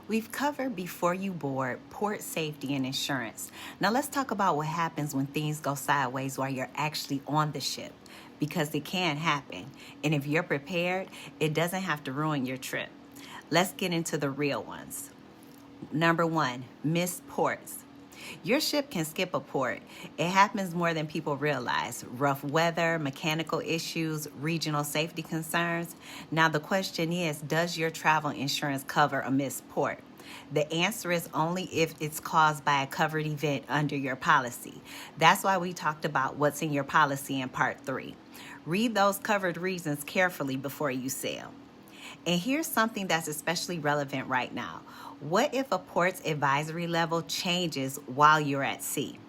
We've covered before you board, port safety, and insurance. Now let's talk about what happens when things go sideways while you're actually on the ship, because it can happen. And if you're prepared, it doesn't have to ruin your trip. Let's get into the real ones. Number one, missed ports. Your ship can skip a port. It happens more than people realize. Rough weather, mechanical issues, regional safety concerns. Now the question is, does your travel insurance cover a missed port? The answer is only if it's caused by a covered event under your policy. That's why we talked about what's in your policy in part 3. Read those covered reasons carefully before you sail. And here's something that's especially relevant right now. What if a port's advisory level changes while you're at sea?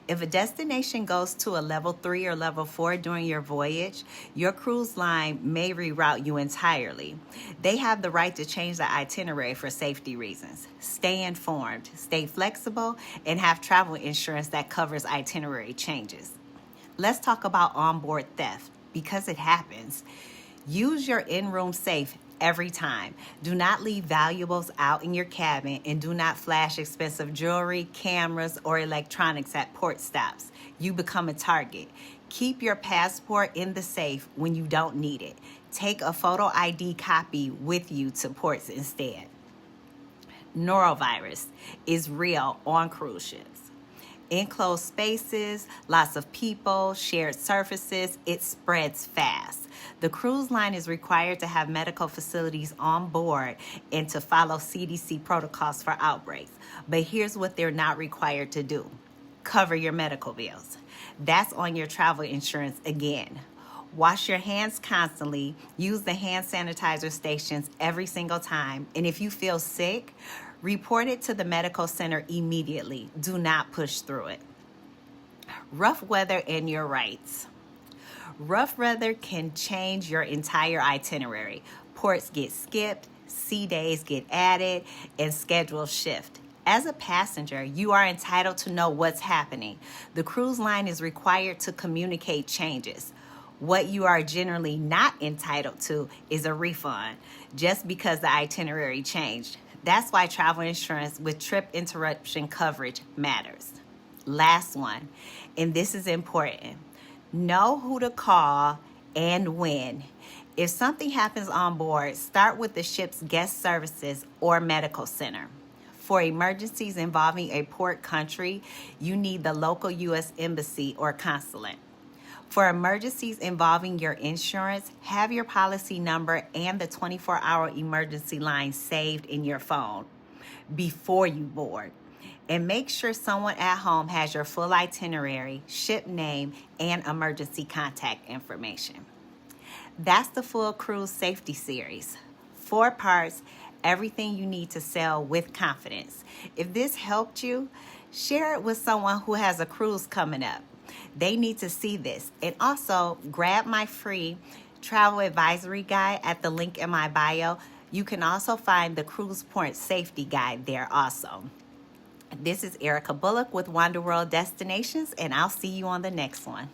If a destination goes to a level 3 or level 4 during your voyage, your cruise line may reroute you entirely. They have the right to change the itinerary for safety reasons. Stay informed, stay flexible, and have travel insurance that covers itinerary changes. Let's talk about onboard theft, because it happens. Use your in-room safe every time. Do not leave valuables out in your cabin, and do not flash expensive jewelry, cameras, or electronics at port stops. You become a target. Keep your passport in the safe when you don't need it. Take a photo ID copy with you to ports instead. Norovirus is real on cruise ships. Enclosed spaces, lots of people, shared surfaces, it spreads fast. The cruise line is required to have medical facilities on board and to follow CDC protocols for outbreaks. But here's what they're not required to do. Cover your medical bills. That's on your travel insurance again. Wash your hands constantly. Use the hand sanitizer stations every single time. And if you feel sick, report it to the medical center immediately. Do not push through it. Rough weather and your rights. Rough weather can change your entire itinerary. Ports get skipped, sea days get added, and schedules shift. As a passenger, you are entitled to know what's happening. The cruise line is required to communicate changes. What you are generally not entitled to is a refund, just because the itinerary changed. That's why travel insurance with trip interruption coverage matters. Last one, and this is important. Know who to call and when. If something happens on board, start with the ship's guest services or medical center. For emergencies involving a port country, you need the local U.S. embassy or consulate. For emergencies involving your insurance, have your policy number and the 24-hour emergency line saved in your phone before you board. And make sure someone at home has your full itinerary, ship name, and emergency contact information. That's the full cruise safety series. 4 parts, everything you need to sail with confidence. If this helped you, share it with someone who has a cruise coming up. They need to see this. And also, grab my free travel advisory guide at the link in my bio. You can also find the cruise port safety guide there also. This is Erica Bullock with Wanderworld Destinations, and I'll see you on the next one.